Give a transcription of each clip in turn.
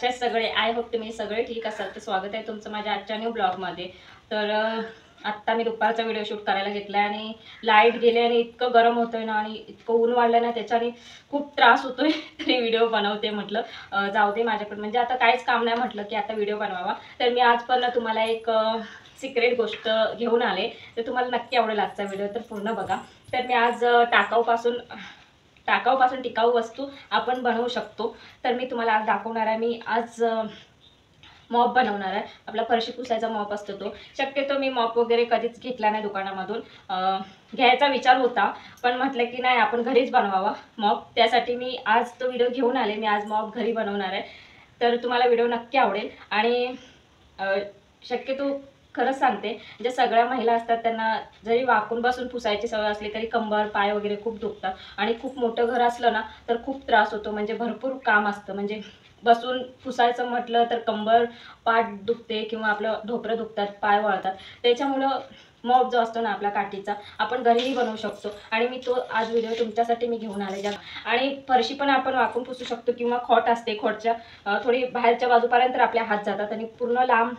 कशा सगळे? I hope तुम्ही सगळे ठीक असाल. तर स्वागत आहे तुमचं माझ्या आजच्या न्यू ब्लॉगमध्ये. तर आत्ता मी दुपारचा व्हिडिओ शूट करायला घेतला आणि लाईट गेले आणि इतकं गरम होतंय ना आणि इतकं ऊन वाढलं ना त्याच्याने खूप त्रास होतोय. तरी व्हिडिओ बनवते म्हटलं जाऊ दे माझ्याकडे, म्हणजे आता काहीच काम नाही म्हटलं की आता व्हिडिओ बनवावा. तर मी आज पण तुम्हाला एक सिक्रेट गोष्ट घेऊन आले, तर तुम्हाला नक्की आवडेल आजचा व्हिडिओ, तर पूर्ण बघा. तर मी आज टाकाऊपासून टिकाऊ वस्तू आपण बनवू शकतो. तर मी तुम्हाला आज दाखवणार आहे. मी आज मॉप बनवणार आहे. आपला फरशी पुसायचा मॉप असतो तो. शक्यतो मी मॉप वगैरे कधीच घेतला नाही दुकानामधून. घ्यायचा विचार होता, पण म्हटलं की नाही आपण घरीच बनवावा मॉप. त्यासाठी मी आज तो व्हिडिओ घेऊन आले. मी आज मॉप घरी बनवणार आहे. तर तुम्हाला व्हिडिओ नक्की आवडेल. आणि शक्यतो खरंच सांगते, ज्या सगळ्या महिला असतात त्यांना जरी वाकून बसून पुसायची सवय असली तरी कंबर पाय वगैरे खूप दुखतात. आणि खूप मोठं घर असलं ना तर खूप त्रास होतो. म्हणजे भरपूर काम असतं. म्हणजे बसून पुसायचं म्हटलं तर कंबर पाठ दुखते किंवा आपलं ढोपरं दुखतात, पाय वळतात. त्याच्यामुळं मॉप जो असतो ना आपला काठीचा, आपण घरीही बनवू शकतो. आणि मी तो आज व्हिडिओ तुमच्यासाठी मी घेऊन आले. आणि फरशी पण आपण वाकून पुसू शकतो किंवा खोट असते, खोटच्या थोडी बाहेरच्या बाजूपर्यंत आपल्या हात जातात आणि पूर्ण लांब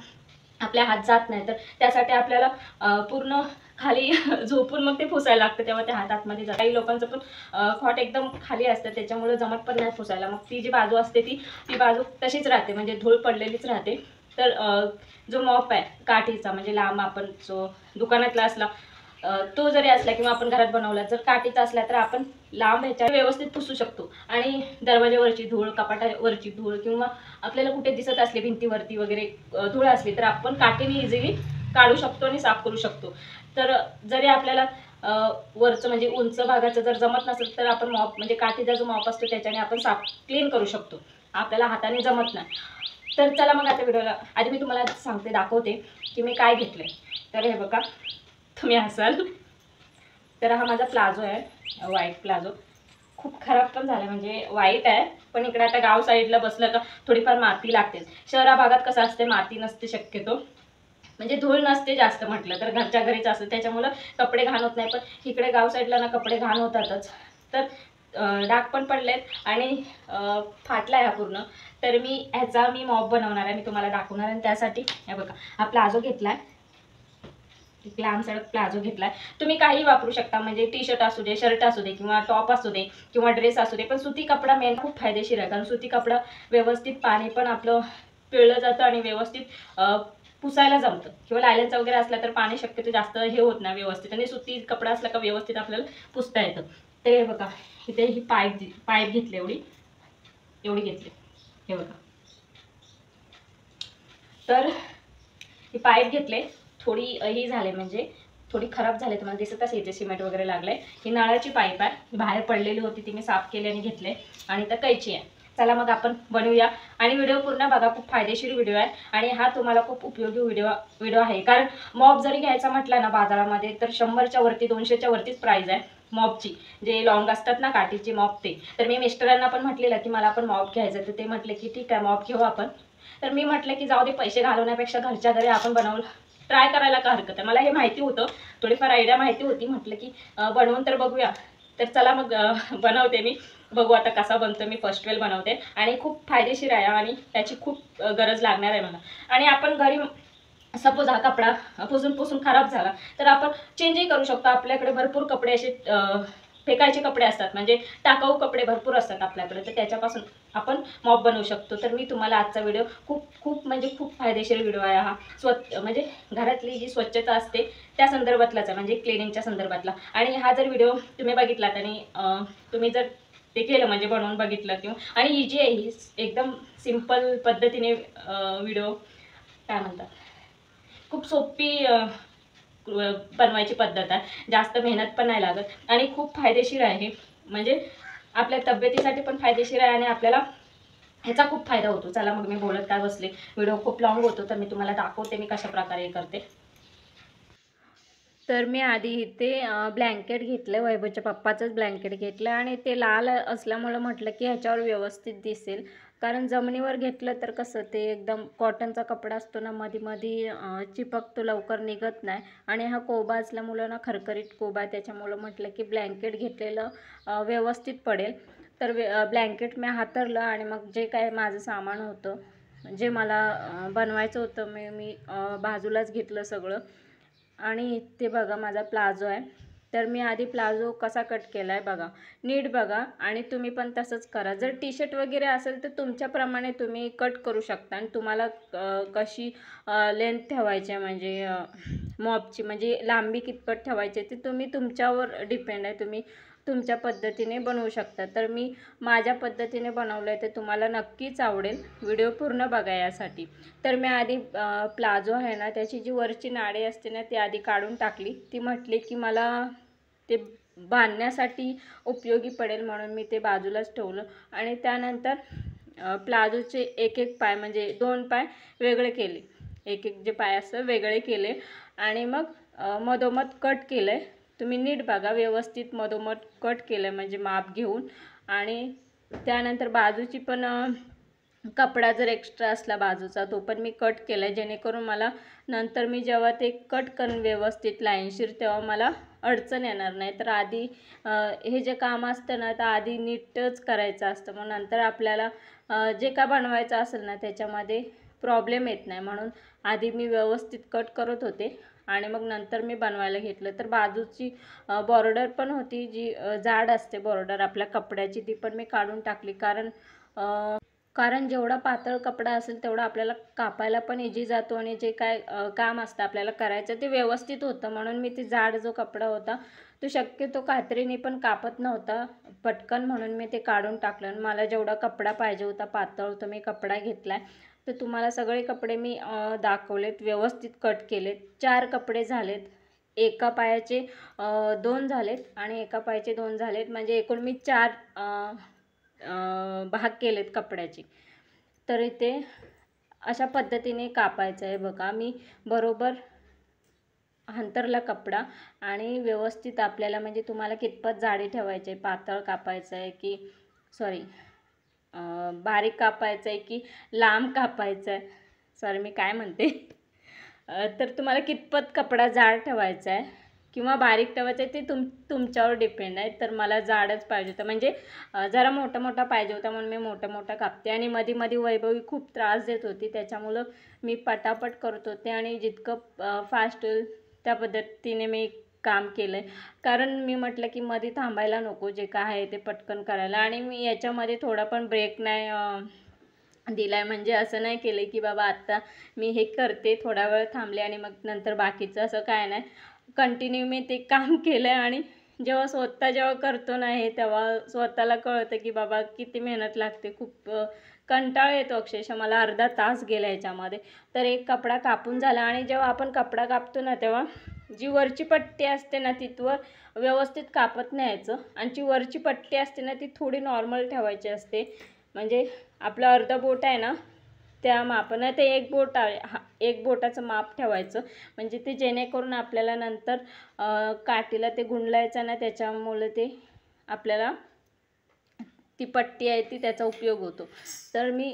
आपल्या हात जात नाही. तर त्यासाठी आपल्याला पूर्ण खाली झोपून मग ते पुसायला लागतं, तेव्हा ते हात आतमध्ये जातात. काही लोकांचं पण खोट एकदम खाली असतं, त्याच्यामुळे जमत पण नाही पुसायला. मग ती जी बाजू असते ती बाजू तशीच राहते, म्हणजे धूळ पडलेलीच राहते. तर जो मॉप आहे काठीचा, म्हणजे लांब आपण जो दुकानातला असला तो जरी असला किंवा आपण घरात बनवला, जर काठीचा असला तर आपण लांब ह्याच्या व्यवस्थित पुसू शकतो. आणि दरवाज्यावरची धूळ, कपाटावरची धूळ किंवा आपल्याला कुठे दिसत असले भिंतीवरती वगैरे धूळ असली तर आपण काठीने इझिली काढू शकतो आणि साफ करू शकतो. तर जरी आपल्याला वरचं म्हणजे उंच भागाचं जर जमत नसेल तर आपण मॉप म्हणजे काठीचा जो मॉप असतो त्याच्याने आपण साफ क्लीन करू शकतो. आपल्याला हाताने जमत नाही. तर चला मग आता व्हिडिओला आधी मी तुम्हाला सांगते, दाखवते की मी काय घेतलंय. तर हे बघा, तुम्ही असाल तर हा माझा प्लाझो आहे, व्हाईट प्लाझो. खूप खराब पण झाला, म्हणजे वाईट आहे. पण इकडे आता गाव साईडला बसलं का थोडीफार माती लागते. शहरा भागात कसं असते, माती नसते शक्यतो, म्हणजे धूळ नसते जास्त म्हटलं तर, घरच्या घरीच असतं, त्याच्यामुळं कपडे घाण होत नाही. पण इकडे गाव साईडला ना कपडे घाण होतातच. तर डाग पण पडलेत आणि फाटला आहे हा पूर्ण. तर ह्याचा मी मॉप बनवणार आहे, मी तुम्हाला दाखवणार आहे. आणि त्यासाठी हे बघा, हा प्लाझो घेतलाय, लांब सडक प्लाझो घेतलाय. तुम्ही काही वापरू शकता, म्हणजे टी शर्ट असू दे, शर्ट असू दे किंवा टॉप असू दे किंवा ड्रेस असू दे. पण सुती कपडा मेन खूप फायदेशीर आहे, कारण सुती कपडा व्यवस्थित पाणी पण आपलं पिळलं जातं आणि व्यवस्थित पुसायला जमतं. किंवा लायलनचा वगैरे असला तर पाणी शक्यतो जास्त हे होत नाही व्यवस्थित, आणि सुती कपडा असला का व्यवस्थित आपल्याला पुसता येतं. तर हे बघा, इथे ही पाईप घेतली, एवढी घेतली, हे बघा. तर ही पाईप घेतले, थोडी ही झाले, म्हणजे थोडी खराब झाले, तुम्हाला दिसत असेल इथे सिमेंट वगैरे लागलंय. ही नळाची पाईप आहे, बाहेर पडलेली होती, ती मी साफ केली आणि घेतले. आणि तर कैची आहे. चला मग आपण बनवूया. आणि व्हिडिओ पूर्ण बघा, खूप फायदेशीर व्हिडिओ आहे आणि हा तुम्हाला खूप उपयोगी व्हिडिओ आहे. कारण मॉप जरी घ्यायचा म्हटला ना बाजारामध्ये तर 100च्या वरती 200च्या वरतीच प्राइस आहे मॉपची, जे लॉंग असतात ना काठीची मॉप ते. तर मी मिस्टरांना पण म्हटलेलं की मला पण मॉप घ्यायचं, तर ते म्हटले की ठीक आहे मॉप घेऊ आपण. तर मी म्हटलं की जाऊ दे, पैसे घालवण्यापेक्षा घरच्या घरी आपण बनवलं ट्राय करायला का हरकत आहे. मला हे माहिती होतं, थोडीफार आयडिया माहिती होती. म्हटलं की बनवून तर बघूया. तर चला मग बनवते मी, बघू आता कसा बनतो. मी फर्स्ट वेल बनवते आणि खूप फायदेशीर आहे आणि त्याची खूप गरज लागणार आहे मला. आणि आपण घरी सपोज हा कपडा पुसून खराब झाला तर आपण चेंजही करू शकतो. आपल्याकडे भरपूर कपडे असे फेकायचे कपडे असतात, म्हणजे टाकाऊ कपडे भरपूर असतात आपल्याकडे, तर त्याच्यापासून आपण मॉप बनवू शकतो. तर मी तुम्हाला आजचा व्हिडिओ खूप म्हणजे खूप फायदेशीर व्हिडिओ आहे हा. म्हणजे घरातली जी स्वच्छता असते त्या संदर्भातलाच आहे, म्हणजे क्लिनिंगच्या संदर्भातला. आणि हा जर व्हिडिओ तुम्ही बघितलात आणि तुम्ही जर ते केलं, म्हणजे बनवून बघितलं किंवा आणि इजी आहे ही, एकदम सिंपल पद्धतीने व्हिडिओ काय म्हणतात, खूप सोपी बनवायची पद्धत आहे. जास्त मेहनत पण नाही लागत आणि खूप फायदेशीर आहे. म्हणजे आपल्या तब्येतीसाठी पण फायदेशीर आहे आणि आपल्याला ह्याचा खूप फायदा होतो. चला मग मी बोलत काय बसले, व्हिडिओ खूप लॉंग होतो, तर मी तुम्हाला दाखवते मी कशा प्रकारे करते. तर मी आधी इथे ब्लँकेट घेतलं, वैभवच्या पप्पाचंच ब्लँकेट घेतलं आणि ते लाल असल्यामुळं म्हटलं की ह्याच्यावर व्यवस्थित दिसेल. कारण जमिनीवर घेतलं तर कसं ते एकदम कॉटनचा कपडा असतो ना, मध्ये चिपकतो, लवकर निघत नाही. आणि हा कोबा असल्यामुळं ना, खरखरीत कोबा, त्याच्यामुळं म्हटलं की ब्लँकेट घेतलेलं व्यवस्थित पडेल. तर ब्लँकेट मी हातरलं आणि मग जे काय माझं सामान होतं जे मला बनवायचं होतं मी बाजूलाच घेतलं सगळं. आणि ते बघा माझा प्लाझो आहे. तर मी आधी प्लाझो कसा कट केला आहे बघा, नीट बघा आणि तुम्ही पण तसंच करा. जर टी शर्ट वगैरे असेल तर तुमच्याप्रमाणे तुम्ही कट करू शकता आणि तुम्हाला कशी लेंथ ठेवायची आहे म्हणजे मॉपची म्हणजे लांबी कितपत ठेवायची ते तुम्ही तुमच्यावर डिपेंड आहे, तुम्ही तुमच्या पद्धतीने बनवू शकता. तर मी माझ्या पद्धतीने बनवलं आहे, ते तुम्हाला नक्कीच आवडेल. व्हिडिओ पूर्ण बघा यासाठी. तर मी आधी प्लाझो आहे ना त्याची जी वरची नाडी असते ना ती आधी काढून टाकली. ती म्हटली की मला ते बांधण्यासाठी उपयोगी पडेल म्हणून मी ते बाजूलाच ठेवलं. आणि त्यानंतर प्लाझोचे एक एक पाय म्हणजे 2 पाय वेगळे केले, एक एक जे पाय असतं वेगळे केले आणि मग मधोमध कट केलं आहे. तुम्ही नीट बघा, व्यवस्थित मधोमध कट केलं आहे म्हणजे माप घेऊन. आणि त्यानंतर बाजूची पण कपडा जर एक्स्ट्रा असला बाजूचा तो पण मी कट केला आहे, जेणेकरून मला नंतर मी जेव्हा ते कट करून व्यवस्थित लाईनशीर तेव्हा मला अडचण येणार नाही. तर आधी हे जे काम असतं ना तर आधी नीटच करायचं असतं, मग नंतर आपल्याला जे का बनवायचं असेल ना त्याच्यामध्ये प्रॉब्लेम येत नाही. म्हणून आधी मी व्यवस्थित कट करत होते आणि मग नंतर मी बनवायला घेतलं. तर बाजूची बॉर्डर पण होती जी जाड असते बॉर्डर आपल्या कपड्याची, ती पण मी काढून टाकली. कारण जेवढा पातळ कपडा असेल तेवढा आपल्याला कापायला पण इझी जातो आणि जे काय काम असतं आपल्याला करायचं ते व्यवस्थित होतं. म्हणून मी ती जाड जो कपडा होता तो शक्यतो कात्रीने पण कापत नव्हता पटकन, म्हणून मी ते काढून टाकलं. आणि मला जेवढा कपडा पाहिजे होता पातळ तो मी कपडा घेतला आहे. तर तुम्हाला सगळे कपडे मी दाखवलेत, व्यवस्थित कट केलेत. 4 कपडे झालेत, एका पायाचे 2 झालेत आणि एका पायाचे 2 झालेत, म्हणजे एकूण मी 4 भाग केलेत कपड्याचे. तर इथे अशा पद्धतीने कापायचं आहे बघा. मी बरोबर अंतरला कपडा आणि व्यवस्थित आपल्याला म्हणजे तुम्हाला कितपत जाडी ठेवायची आहे, पातळ कापायचं आहे की सॉरी बारीक कापायचं आहे की लांब कापायचं आहे, सॉरी मी काय म्हणते तर तुम्हाला कितपत कपडा जाड ठेवायचा आहे किंवा बारीक ठेवायचं आहे ते तुमच्यावर डिपेंड आहे. तर मला जाडच पाहिजे होतं म्हणजे जरा मोठा मोठा पाहिजे होता म्हणून मी मोठा मोठा कापते. आणि मध्ये मध्ये वैभवी खूप त्रास देत होती त्याच्यामुळं मी पटापट करत होते आणि जितकं फास्ट होईल त्या पद्धतीने मी काम केलं आहे. कारण मी म्हटलं की मध्ये थांबायला नको, जे काय आहे ते पटकन करायला. आणि मी याच्यामध्ये थोडा पण ब्रेक नाही दिला आहे, म्हणजे असं नाही केलं की बाबा आत्ता मी हे करते थोडा वेळ थांबले आणि मग नंतर बाकीचं, असं काय नाही. कंटिन्यू मी ते काम केलं आहे. आणि जेव्हा करतो ना हे तेव्हा स्वतःला कळतं की बाबा किती मेहनत लागते. खूप कंटाळा येतो, अक्षरशः मला अर्धा तास गेला याच्यामध्ये. तर एक कपडा कापून झाला आणि जेव्हा आपण कपडा कापतो ना तेव्हा जी वरची पट्टी असते ना तिथवर व्यवस्थित कापत नाही यायचं आणि जी वरची पट्टी असते ना ती थोडी नॉर्मल ठेवायची असते. म्हणजे आपलं अर्ध बोट आहे ना त्या मापानं ते एक बोटाचं माप ठेवायचं, म्हणजे ते जेणेकरून आपल्याला नंतर काठीला ते गुंडलायचं ना त्याच्यामुळे ते आपल्याला ती पट्टी आहे ती त्याचा उपयोग होतो. तर मी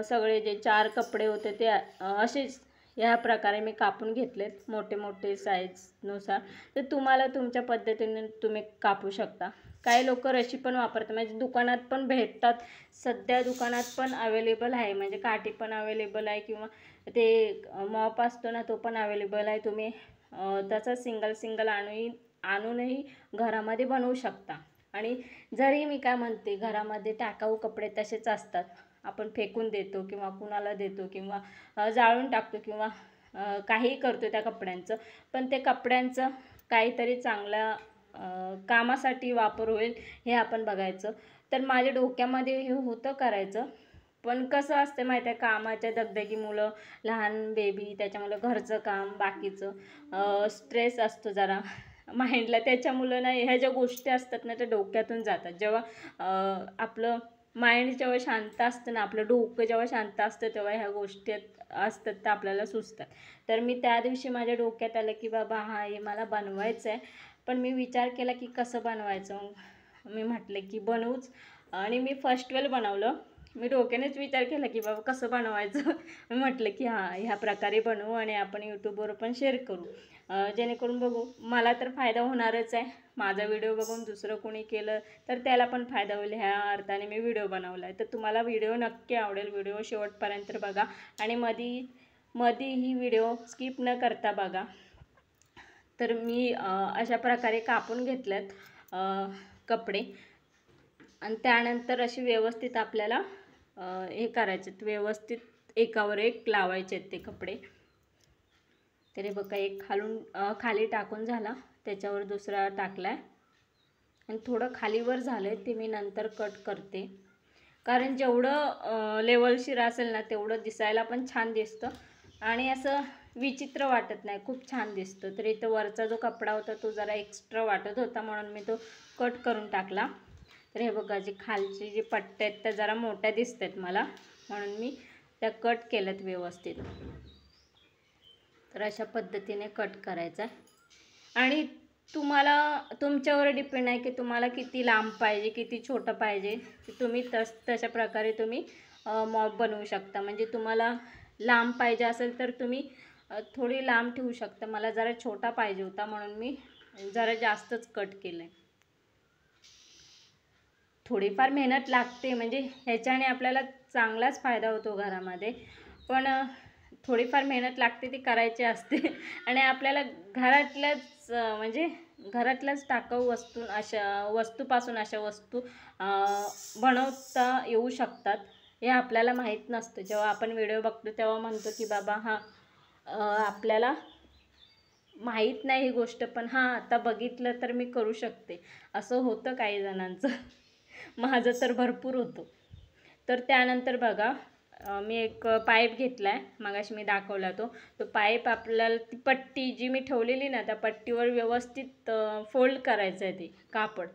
सगळे जे 4 कपडे होते ते असेच ह्या प्रकारे मी कापून घेतलेत मोठे मोठे साईजनुसार. तर तुम्हाला तुमच्या पद्धतीने तुम्ही कापू शकता. काही लोक रशी पण वापरतात, म्हणजे दुकानात पण भेटतात, सध्या दुकानात पण अवेलेबल आहे, म्हणजे काठी पण अवेलेबल आहे किंवा ते मॉप असतो ना तो पण अवेलेबल आहे. तुम्ही त्याचा सिंगल आणूनही घरामध्ये बनवू शकता. आणि जरी मी काय म्हणते घरामध्ये टाकाऊ कपडे तसेच असतात, आपण फेकून देतो किंवा कुणाला देतो किंवा जाळून टाकतो किंवा काहीही करतो त्या कपड्यांचं, पण ते कपड्यांचं काहीतरी चांगल्या कामासाठी वापर होईल हे आपण बघायचं. तर माझ्या डोक्यामध्ये हे होतं करायचं, पण कसं असतं माहिती आहे, कामाच्या दगदगीमुळं लहान बेबी त्याच्यामुळं घरचं काम बाकीचं स्ट्रेस असतो जरा माइंडला, त्याच्यामुळं ना ह्या ज्या गोष्टी असतात ना त्या डोक्यातून जातात. जेव्हा आपलं माइंड जेव्हा शांत असतं ना, आपलं डोकं जेव्हा शांत असतं तेव्हा ह्या गोष्टी असतात त्या आपल्याला सुचतात. तर मी त्या दिवशी माझ्या डोक्यात आलं की बाबा हा हे मला बनवायचं आहे, पण मी विचार केला की कसं बनवायचं. मी म्हटलं की बनवूच आणि मी फर्स्ट वेल बनवलं. मी डोक्यानेच विचार केला की बाबा कसं बनवायचं. मी म्हटलं की हां, ह्या प्रकारे बनवू आणि आपण यूट्यूबवर पण शेअर करू, जेणेकरून बघू मला तर फायदा होणारच आहे. माझा व्हिडिओ बघून दुसरं कोणी केलं तर त्याला पण फायदा होईल. ह्या अर्थाने मी व्हिडिओ बनवला आहे. तर तुम्हाला व्हिडिओ नक्की आवडेल. व्हिडिओ शेवटपर्यंत बघा आणि मध्ये ही व्हिडिओ स्किप न करता बघा. तर मी अशा प्रकारे कापून घेतल्यात कपडे आणि त्यानंतर अशी व्यवस्थित आपल्याला हे करायचे, व्यवस्थित एकावर एक लावायचे आहेत ते कपडे. तरी बघा एक खाली टाकून झाला, त्याच्यावर दुसरा टाकला आहे आणि थोडं खालीवर झालं आहे ते मी नंतर कट करते. कारण जेवढं लेवलशीर असेल ना तेवढं दिसायला पण छान दिसतं आणि असं विचित्र वाटत नाही, खूप छान दिसतं. तर इथं वरचा जो कपडा होता तो जरा एक्स्ट्रा वाटत होता म्हणून मी तो कट करून टाकला. तर हे बघा जी खालची जी पट्ट्या आहेत त्या जरा मोठ्या दिसत आहेत मला, म्हणून मी त्या कट केल्यात व्यवस्थित. तर अशा पद्धतीने कट करायचा आणि तुम्हाला तुमच्यावर डिपेंड आहे की तुम्हाला किती लांब पाहिजे, किती छोटं पाहिजे. तुम्ही तशा प्रकारे तुम्ही मॉप बनवू शकता. म्हणजे तुम्हाला लांब पाहिजे असेल तर तुम्ही थोडी लांब ठेवू शकता. मला जरा छोटा पाहिजे होता म्हणून मी जरा जास्तच कट केलं आहे. थोडीफार मेहनत लागते, म्हणजे ह्याच्याने आपल्याला चांगलाच फायदा होतो घरामध्ये, पण थोडीफार मेहनत लागते, ती करायची असते. आणि आपल्याला घरातल्याच टाकाऊ वस्तूपासून अशा वस्तू बनवता येऊ शकतात. हे आपल्याला माहीत नसतं. जेव्हा आपण व्हिडिओ बघतो तेव्हा म्हणतो की बाबा हां, आपल्याला माहीत नाही ही गोष्ट, पण हां आता बघितलं तर मी करू शकते, असं होतं काही जणांचं. माझं तर भरपूर होतं. तर त्यानंतर बघा मी एक पाईप घेतला आहे, मगाशी मी दाखवला तो पाईप आपल्याला ती पट्टी जी मी ठेवलेली ना त्या पट्टीवर व्यवस्थित फोल्ड करायचं आहे ते कापड.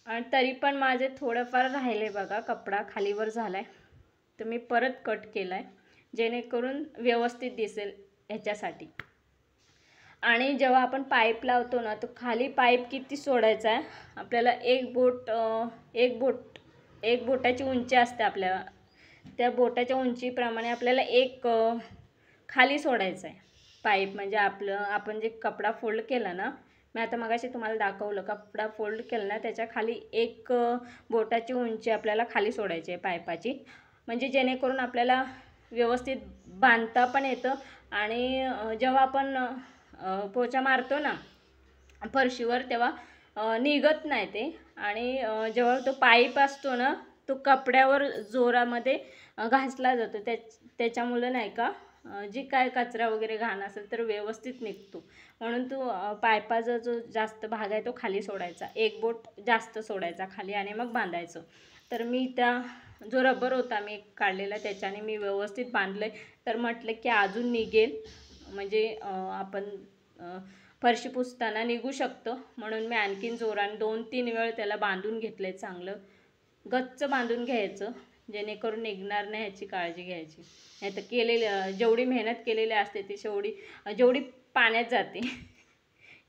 आणि तरी पण माझे थोडंफार राहिले बघा, कपडा खालीवर झाला आहे. तर मी परत कट केला आहे जेणेकरून व्यवस्थित दिसेल ह्याच्यासाठी. आणि जेव्हा आपण पाईप लावतो ना तो खाली पाईप किती सोडायचा आहे आपल्याला, एक बोटाची उंची असते आपल्या, त्या बोटाच्या उंचीप्रमाणे आपल्याला एक खाली सोडायचं आहे पाईप. म्हणजे आपण जे कपडा फोल्ड केला ना, मी आता मगाशी तुम्हाला दाखवलं, कपडा फोल्ड केला ना त्याच्या खाली एक बोटाची उंची आपल्याला खाली सोडायची आहे पाईपाची. म्हणजे जेणेकरून आपल्याला व्यवस्थित बांधता पण येतं आणि जेव्हा आपण पोचा मारतो ना फरशीवर तेव्हा निघत नाही ते. आणि जेव्हा तो पाईप असतो ना तो कपड्यावर जोरामध्ये घासला जातो, त्याच्यामुळे नाही का जी काय कचरा वगैरे घाण असेल तर व्यवस्थित निघतो. म्हणून तो पाईपाचा जो जास्त भाग आहे तो खाली सोडायचा, एक बोट जास्त सोडायचा खाली आणि मग बांधायचं. तर मी जो रबर होता मी काढलेला त्याच्याने मी व्यवस्थित बांधलं. तर म्हटलं की अजून निघेल, म्हणजे आपण फरशी पुसताना निघू शकतं, म्हणून मी आणखीन जोराने 2-3 वेळ त्याला बांधून घेतलं आहे. चांगलं गच्च बांधून घ्यायचं जेणेकरून निघणार नाही ह्याची काळजी घ्यायची. नाही तर जेवढी मेहनत केलेली असते ती जेवढी पाण्यात जाते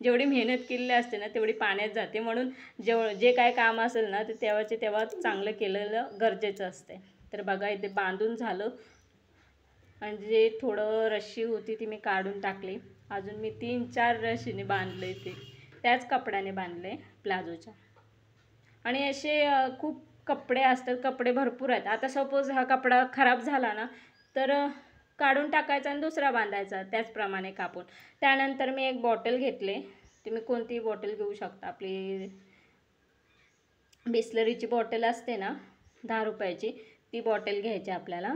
जेवढी मेहनत केलेली असते ना तेवढी पाण्यात जाते. म्हणून जे काय काम असेल ना ते तेव्हा चांगलं केलेलं गरजेचं असते. तर बघा इथे बांधून झालं आणि जे थोडं रशी होती ती मी काढून टाकली. अजून मी 3-4 रशीने बांधले, ते त्याच कपड्याने बांधले प्लाझोच्या. आणि असे खूप कपडे असतात, कपडे भरपूर आहेत. आता सपोज हा कपडा खराब झाला ना तर काढून टाकायचा आणि दुसरा बांधायचा त्याचप्रमाणे कापून. त्यानंतर मी एक बॉटल घेतले, तुम्ही कोणतीही बॉटल घेऊ शकता. आपली बिस्लरीची बॉटल असते ना 10 रुपयाची, ती बॉटल घ्यायची आपल्याला.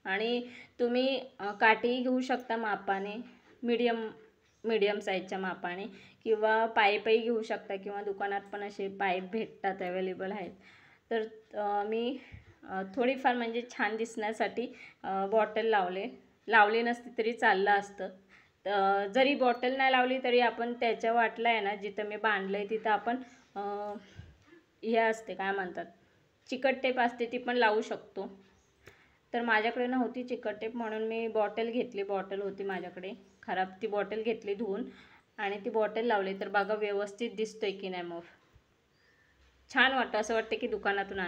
आणि तुम्ही काठीही घेऊ शकता मापाने, मीडियम साईजच्या मापाने, किंवा पाईपही घेऊ शकता, किंवा दुकानात पण असे पाईप भेटतात, अवेलेबल आहेत. तर मी थोडीफार म्हणजे छान दिसण्यासाठी बॉटल लावली नसती तरी चाललं असतं. जरी बॉटल नाही लावली तरी आपण त्याच्या वाटला आहे ना जिथं मी बांधलं आहे तिथं आपण हे असते काय म्हणतात चिकट टेप असते ती पण लावू शकतो. तर माझ्याकडे नव्हती चिकट टेप म्हणून मी बॉटल घेतली, बॉटल होती माझ्याकडे खराब, ती बॉटल घेतली धुवून आणि ती बॉटल लावली. तर बघा व्यवस्थित दिसतोय की नाही, मग छान वाटतं, असं वाटतं की दुकानातून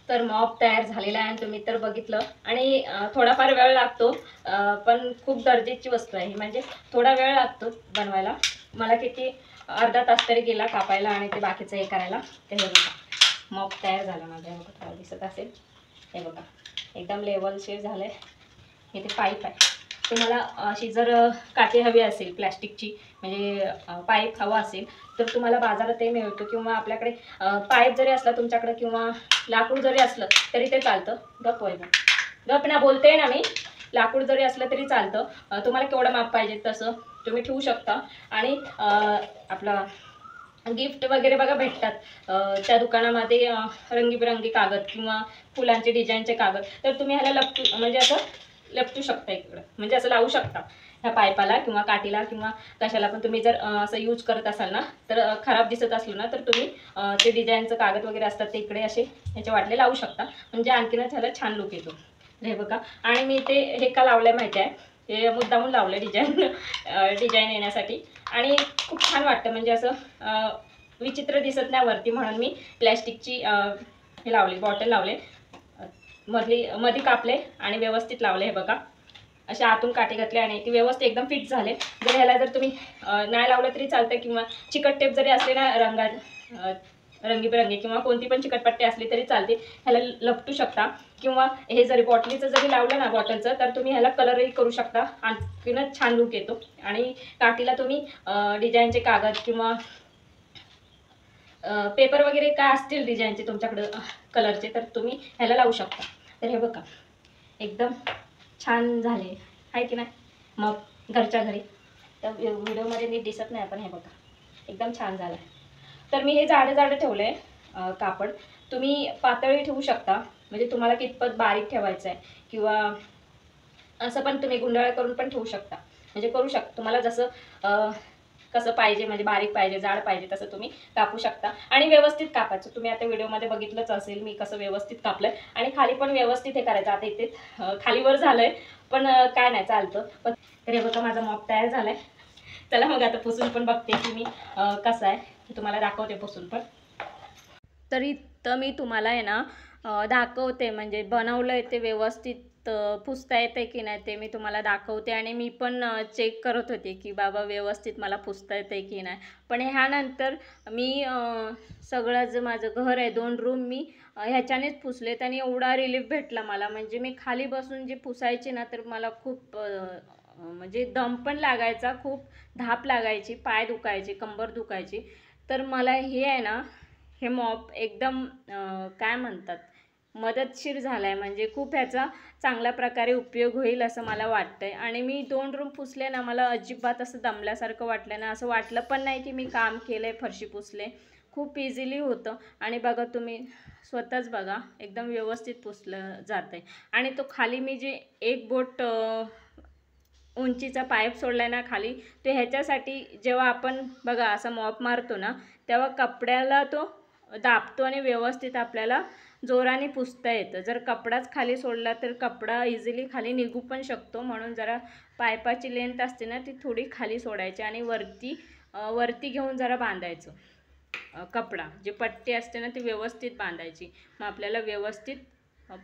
तर मॉप तयार झालेला आहे तुम्ही तर बघितलं आणि थोडाफार वेळ लागतो, पण खूप गरजेची वस्तू आहे म्हणजे थोडा वेळ लागतो बनवायला. मला किती अर्धा तास तरी गेला कापायला आणि ते बाकीचं हे करायला. ते हे बघा मॉप तयार झाला माझ्या, हे बघा तुम्हाला दिसत असेल, हे बघा एकदम लेवल शेप झालंय. हे ते पाईप आहे, तुम्हाला अशी जर काठी हवी असेल प्लॅस्टिकची म्हणजे पाईप हवा असेल तर तुम्हाला बाजारातही मिळतो, किंवा आपल्याकडे पाईप जरी असला तुमच्याकडे किंवा लाकूड जरी असलं तरी ते चालतं. गप होय गप ना बोलते ना मी, लाकूड जरी असलं तरी चालतं. तुम्हाला केवढं माप पाहिजे तसं तुम्ही ठेवू शकता. आणि आपला गिफ्ट वगैरे बघा भेटतात त्या दुकानामध्ये, रंगीबिरंगी कागद किंवा फुलांचे डिझाईनचे कागद, तर तुम्ही ह्याला म्हणजे असं लपटू शकता इकडं, म्हणजे असं लावू शकता ह्या पाईपाला किंवा काठीला किंवा कशाला पण. तुम्ही जर असं यूज करत असाल ना, तर खराब दिसत असलं ना तर तुम्ही ते डिझाईनचं कागद वगैरे असतात ते इकडे असे ह्याचे वाटले लावू शकता, म्हणजे आणखीनच ह्याला छान लुक येतो. हे बघा, आणि मी ते हे का लावलं आहे माहिती आहे, हे मुद्दामून लावलं डिझाईन येण्यासाठी, आणि खूप छान वाटतं म्हणजे असं विचित्र दिसत नाही वरती, म्हणून मी प्लॅस्टिकची हे लावली, बॉटल लावले, मध्ये कापले आणि व्यवस्थित लावले. हे बघा असे आतून काठी घातले आणि ती व्यवस्थित एकदम फिट झाले. जर ह्याला जर तुम्ही नाही लावलं तरी चालतं, किंवा चिकट टेप जरी असले ना रंगात रंगीबिरंगी किंवा कोणती पण चिकटपट्टी असली तरी चालते, ह्याला लपटू शकता. किंवा हे जरी बॉटलीचं जरी लावलं ना बॉटलचं, तर तुम्ही ह्याला कलरही करू शकता, आणखीनच छान लुक येतो. आणि काठीला तुम्ही डिझाईनचे कागद किंवा पेपर वगैरे काय असतील डिझाईनचे तुमच्याकडं कलरचे, तर तुम्ही ह्याला लावू शकता. तर हे बघा एकदम छान झाले आहे की नाही मग घरच्या घरी. तर व्हिडिओमध्ये नीट दिसत नाही पण हे बघा एकदम छान झालं आहे. तर मी हे जाडं जाडं ठेवलं आहे कापड. तुम्ही पातळी ठेवू शकता, म्हणजे तुम्हाला कितपत बारीक ठेवायचं आहे, किंवा असं पण तुम्ही गुंडाळ करून पण ठेवू शकता, म्हणजे करू शकता तुम्हाला जसं कसं पाहिजे, म्हणजे बारीक पाहिजे जाड पाहिजे तसं तुम्ही कापू शकता. आणि व्यवस्थित कापायचं. तुम्ही आता व्हिडिओमध्ये बघितलंच असेल मी कसं व्यवस्थित कापलं आहे, आणि खाली पण व्यवस्थित हे करायचं. आता इथे खालीवर झालं आहे पण काय नाही चालतं. पण तर हे बघा माझा मॉप तयार झाला आहे. चला मग आता पुसून पण बघते की मी कसं आहे, तुम्हाला दाखवते पुसून पण. तरी तर मी तुम्हाला आहे ना दाखवते, म्हणजे बनवलं आहे ते व्यवस्थित पुसता येते की नाही ते मी तुम्हाला दाखवते. आणि मी पण चेक करत होते की बाबा व्यवस्थित मला पुसता येते की नाही. पण ह्यानंतर मी सगळं जे माझं घर आहे 2 रूम मी ह्याच्यानेच पुसलेत, आणि एवढा रिलीफ भेटला मला. म्हणजे मी खाली बसून जे पुसायचे ना तर मला खूप म्हणजे दम पण लागायचा, खूप धाप लागायची, पाय दुखायचे, कंबर दुखायची. तर मला हे आहे ना हे मॉप एकदम काय म्हणतात मदतशीर झाला आहे, म्हणजे खूप ह्याचा चांगल्या प्रकारे उपयोग होईल असं मला वाटतं आहे. आणि मी 2 रूम पुसले ना, मला अजिबात असं दमल्यासारखं वाटलं ना, असं वाटलं पण नाही की मी काम केलं आहे, फरशी पुसले. खूप इझिली होतं. आणि बघा तुम्ही स्वतःच बघा एकदम व्यवस्थित पुसलं जातं आहे. आणि तो खाली मी जे एक बोट उंचीचा पाईप सोडला आहे ना खाली, तो ह्याच्यासाठी जेव्हा आपण बघा असं मॉप मारतो ना तेव्हा कपड्याला तो दाबतो आणि व्यवस्थित आपल्याला जोराने पुसता येतं. जर कपडाच खाली सोडला तर कपडा इझिली खाली निघू पण शकतो, म्हणून जरा पाईपाची लेंथ असते ना ती थोडी खाली सोडायची आणि वरती घेऊन जरा बांधायचं कपडा. जी पट्टी असते ना ती व्यवस्थित बांधायची, मग आपल्याला व्यवस्थित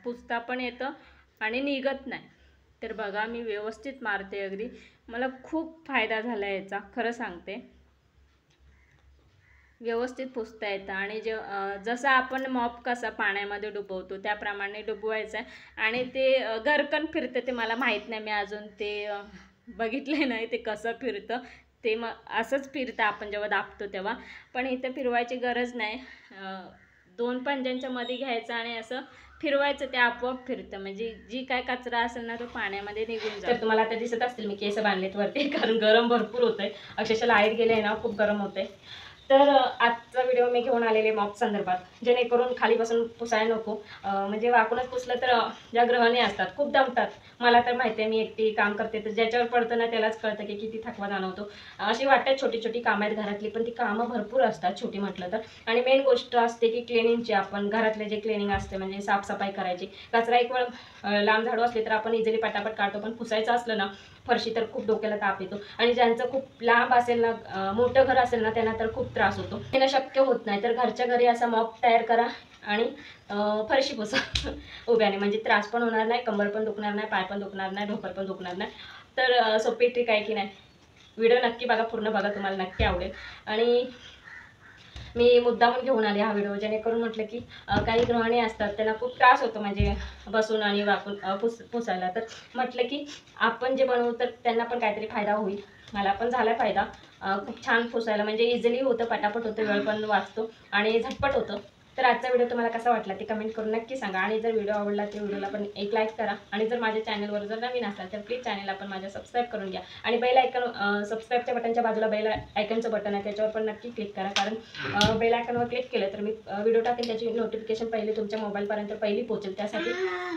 पुसता पण येतं आणि निघत नाही. तर बघा मी व्यवस्थित मारते अगदी, मला खूप फायदा झाला याचा, खरं सांगते. व्यवस्थित पुसता येतं. आणि जसं आपण मॉप कसा पाण्यामध्ये डुबवतो त्याप्रमाणे डुबवायचं आहे. आणि ते गरकन फिरतं, ते मला माहीत नाही, मी अजून ते बघितले नाही ते कसं फिरतं. ते मग असंच फिरतं आपण जेव्हा दाबतो तेव्हा, पण इथं फिरवायची गरज नाही. 2 पंजांच्या मध्ये घ्यायचं आणि असं फिरवायचं, ते आपोआप फिरतं. म्हणजे जी काय कचरा असेल ना तो पाण्यामध्ये निघून जातो. तर तुम्हाला आता दिसत असतील मी केस बांधलेत वरती, कारण गरम भरपूर होतंय, अक्षरशः लाईट गेले ना खूप गरम होतंय. तर आजचा व्हिडिओ मी घेऊन आलेले मॉप संदर्भात, जेणेकरून खाली बसून पुसायला नको. म्हणजे वाकूनच पुसलं तर ज्या गृहिणी असतात खूप दमतात. मला तर माहिती आहे, मी एकटी काम करते, तर ज्याच्यावर पडतं ना त्यालाच कळतं की किती थकवा जाणवतो. अशी वाटतात छोटी छोटी कामं आहेत घरातली, पण ती कामं भरपूर असतात छोटी म्हटलं तर. आणि मेन गोष्ट असते की क्लिनिंगची, आपण घरातले जे क्लिनिंग असते म्हणजे साफसफाई करायची. कचरा एक वेळ लांब झाडू असले तर आपण इझिली पटापट काढतो, पण पुसायचं असलं ना फरशी तर खूप डोक्याला ताप येतो. आणि ज्यांचं खूप लांब असेल ना, मोठं घर असेल ना, त्यांना तर खूप त्रास होतो. हे शक्य होत नाही तर घरच्या घरी असा मॉप तयार करा आणि फरशी पुसा उभ्याने, म्हणजे त्रास पण होणार नाही, कंबर पण दुखणार नाही, पाय पण दुखणार नाही, ढोपर पण दुखणार नाही. तर सोपी ट्रिक आहे की नाही. व्हिडिओ नक्की बघा, पूर्ण बघा, तुम्हाला नक्की आवडेल. आणि मी मुद्दामून घेऊन आले हा व्हिडिओ, जेणेकरून म्हटलं की काही गृहिणी असतात त्यांना खूप त्रास होतो म्हणजे बसून आणि वाकून पुसायला. तर म्हटलं की आपण जे बनवू तर त्यांना पण काहीतरी फायदा होईल. मला पण झाला फायदा. खूप छान पुसायला म्हणजे इझिली होतं, पटापट होतं, वेळ पण वाचतो आणि झटपट होतं. तर आजचा व्हिडिओ तुम्हाला कसा वाटला ते कमेंट करून नक्की सांगा. आणि जर व्हिडिओ आवडला तर व्हिडिओला पण एक लाईक करा. आणि जर माझ्या चॅनलवर जर नवीन असाल तर प्लीज चॅनलला पण माझ्या सबस्क्राईब करून घ्या. आणि बेल आयकन, सबस्क्राईबच्या बटनच्या बाजूला बेल आयकनचं बटन आहे, त्याच्यावर पण नक्की क्लिक करा. कारण बेल आयकनवर क्लिक केलं तर मी व्हिडिओ टाकेल त्याची नोटिफिकेशन पहिली तुमच्या मोबाईलपर्यंत पहिली पोहोचेल. त्यासाठी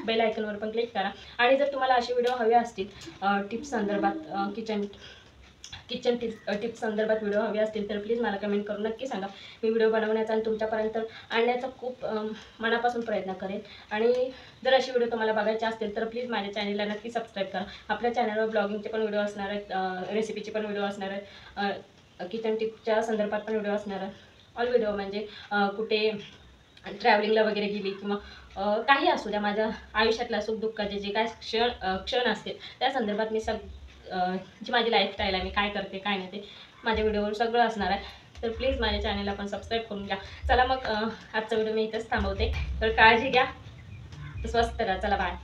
बेल आयकनवर पण क्लिक करा. आणि जर तुम्हाला असे व्हिडिओ हवे असतील टिप्स संदर्भात, किचन टिप्स संदर्भात व्हिडिओ हवे असतील तर प्लीज मला कमेंट करून नक्की सांगा. मी व्हिडिओ बनवण्याचा आणि तुमच्यापर्यंत आणण्याचा खूप मनापासून प्रयत्न करेन. आणि जर अशी व्हिडिओ तुम्हाला बघायचे असतील तर प्लीज माझ्या चॅनलला नक्की सबस्क्राईब करा. आपल्या चॅनलवर ब्लॉगिंगचे पण व्हिडिओ असणार आहेत, रेसिपीचे पण व्हिडिओ असणार आहेत, किचन टिप्सच्या संदर्भात पण व्हिडिओ असणार आहेत. ऑल व्हिडिओ म्हणजे कुठे ट्रॅव्हलिंगला वगैरे गेली किंवा काही असू द्या, माझ्या आयुष्यातल्या सुखदुःखाचे जे काय क्षण असतील त्या संदर्भात मी जी माझी लाईफस्टाईल आहे, मी काय करते काय नाही ते माझ्या व्हिडिओवर सगळं असणार आहे. तर प्लीज माझ्या चॅनलला पण सबस्क्राईब करून घ्या. चला मग आजचा व्हिडिओ मी इथंच थांबवते. तर काळजी घ्या, स्वस्त राहा. चला बाय.